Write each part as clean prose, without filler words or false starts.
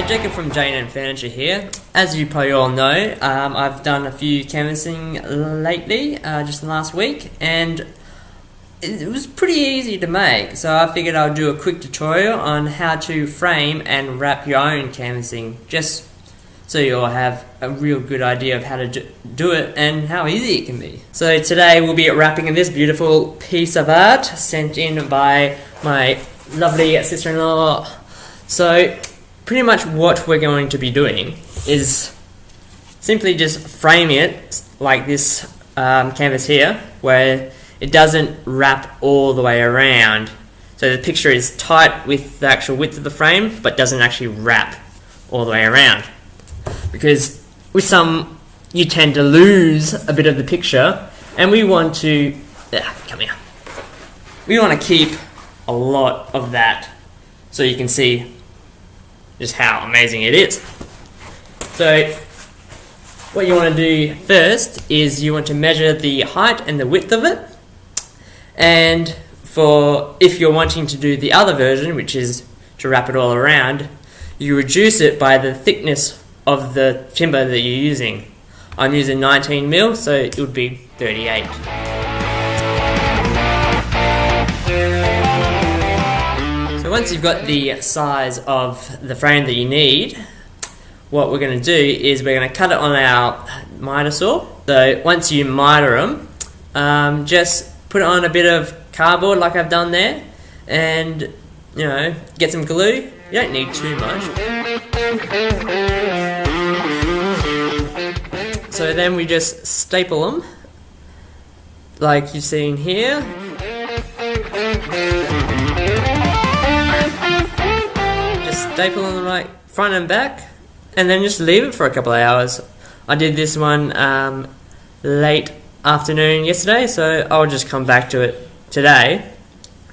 Jacob from J&M Furniture here. As you probably all know, I've done a few canvassing lately, just last week, and it was pretty easy to make, so I figured I'll do a quick tutorial on how to frame and wrap your own canvassing, just so you'll have a real good idea of how to do it and how easy it can be. So today we'll be wrapping this beautiful piece of art sent in by my lovely sister-in-law. So pretty much what we're going to be doing is simply just framing it like this canvas here, where it doesn't wrap all the way around. So the picture is tight with the actual width of the frame, but doesn't actually wrap all the way around. Because with some, you tend to lose a bit of the picture, and we want to, come here. We want to keep a lot of that so you can see just how amazing it is. So what you want to do first is you want to measure the height and the width of it, and if you're wanting to do the other version, which is to wrap it all around, you reduce it by the thickness of the timber that you're using. I'm using 19mm, so it would be 38. So once you've got the size of the frame that you need, what we're going to do is we're going to cut it on our miter saw. So once you miter them, just put it on a bit of cardboard like I've done there, and get some glue. You don't need too much. So then we just staple them like you've seen here. Just staple them like front and back, and then just leave it for a couple of hours. I did this one late afternoon yesterday, so I'll just come back to it today,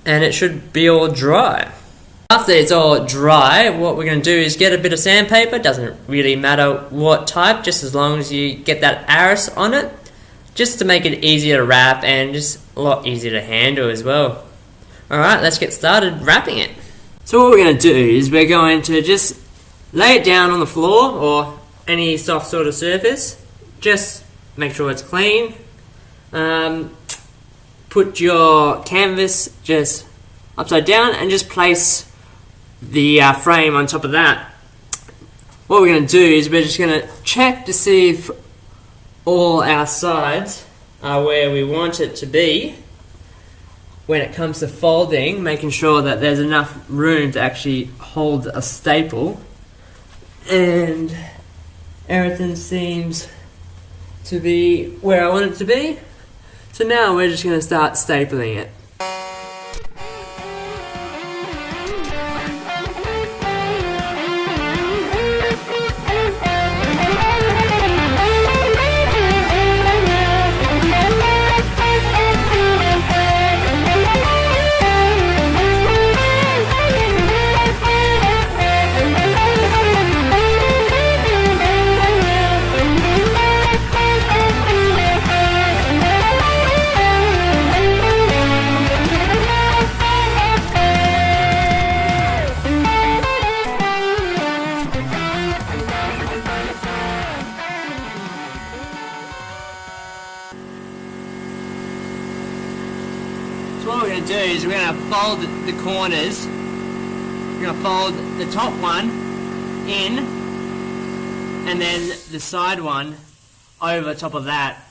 and it should be all dry. After it's all dry, what we're going to do is get a bit of sandpaper. Doesn't really matter what type, just as long as you get that arris on it, just to make it easier to wrap and just a lot easier to handle as well. Alright, let's get started wrapping it. So what we're going to do is we're going to just lay it down on the floor or any soft sort of surface. Just make sure it's clean. Put your canvas just upside down and just place the frame on top of that. What we're going to do is we're just going to check to see if all our sides are where we want it to be when it comes to folding, making sure that there's enough room to actually hold a staple, and everything seems to be where I want it to be. So now we're just going to start stapling it. So what we're going to do is we're going to fold the corners. We're going to fold the top one in, and then the side one over top of that.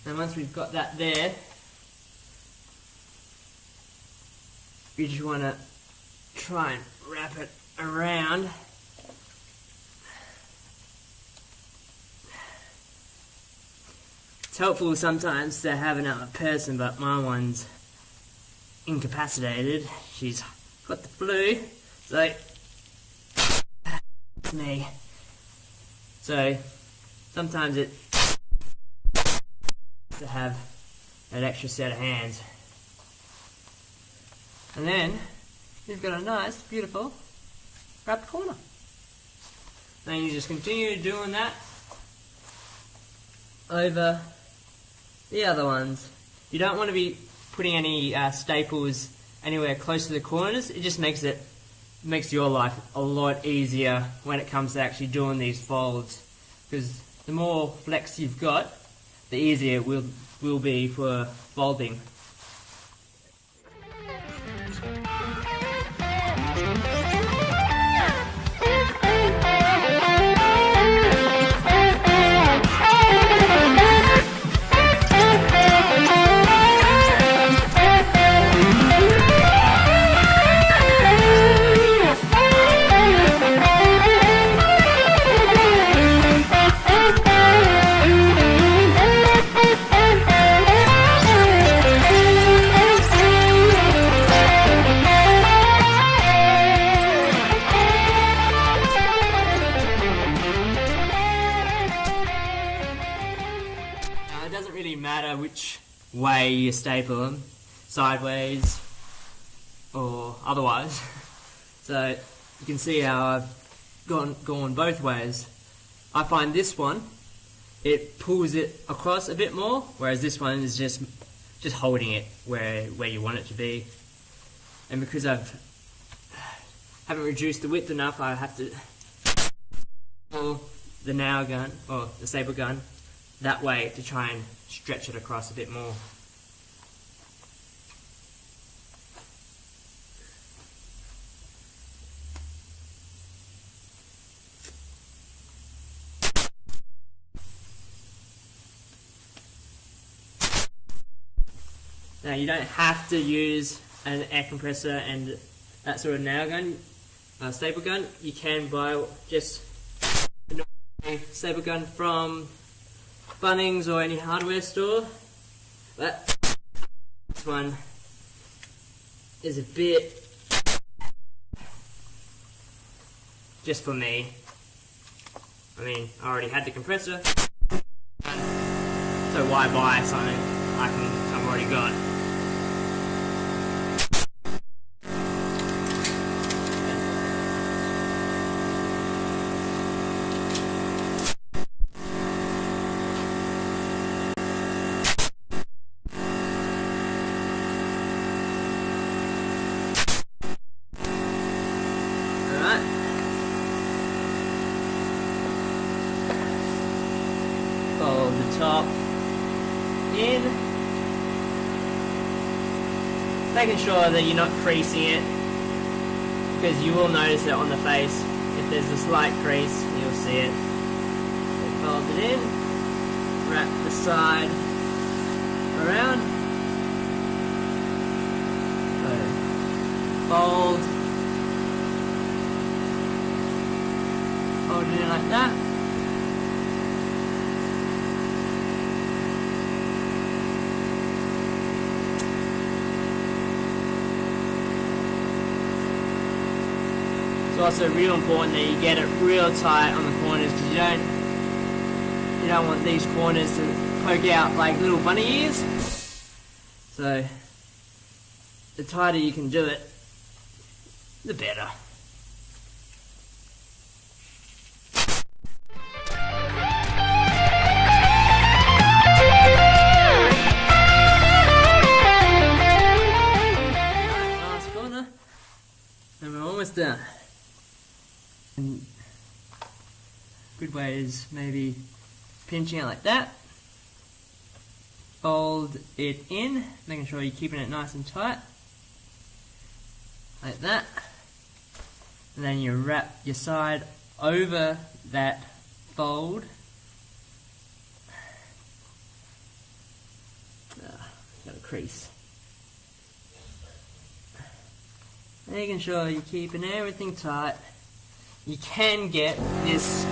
And once we've got that there, we just want to try and wrap it around. It's helpful sometimes to have another person, but my one's incapacitated. She's got the flu, so it's me. So sometimes it's to have an extra set of hands. And then you've got a nice, beautiful wrapped corner. Then you just continue doing that over the other ones. You don't want to be putting any staples anywhere close to the corners, it just makes your life a lot easier when it comes to actually doing these folds, because the more flex you've got, the easier it will be for folding. It doesn't really matter which way you staple them, sideways or otherwise. So you can see how I've gone both ways. I find this one, it pulls it across a bit more, whereas this one is just holding it where you want it to be. And because haven't reduced the width enough, I have to pull the nail gun or the staple gun that way to try and stretch it across a bit more. Now you don't have to use an air compressor and that sort of nail gun, staple gun. You can buy just a normal staple gun from Bunnings or any hardware store, but this one is a bit just for me. I mean, I already had the compressor, so why buy something I've already got? Fold the top in, making sure that you're not creasing it, because you will notice it on the face. If there's a slight crease, you'll see it. So fold it in, wrap the side around, so fold it in like that. It's also real important that you get it real tight on the corners, because you don't want these corners to poke out like little bunny ears. So the tighter you can do it, the better. Last corner, and we're almost done. And good way is maybe pinching it like that. Fold it in, making sure you're keeping it nice and tight, like that. And then you wrap your side over that fold. Got a crease. Making sure you're keeping everything tight. You can get this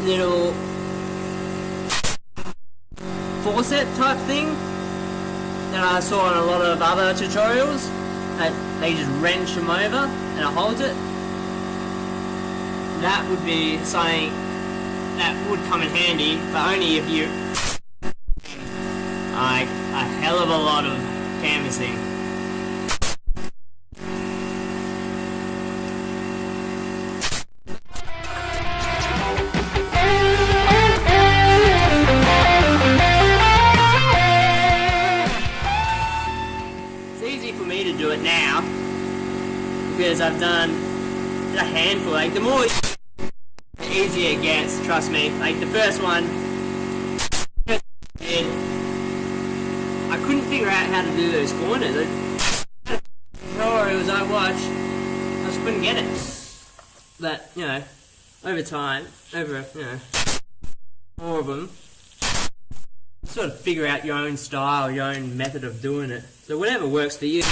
little faucet type thing that I saw in a lot of other tutorials, that they just wrench them over and it holds it. That would be something that would come in handy, but only if you like a hell of a lot of canvassing. I've done a handful. Like the more the easier it gets, trust me. Like the first one, I couldn't figure out how to do those corners. It was like watch, I just couldn't get it. But you know, over time, over more of them, sort of figure out your own style, your own method of doing it. So whatever works for you.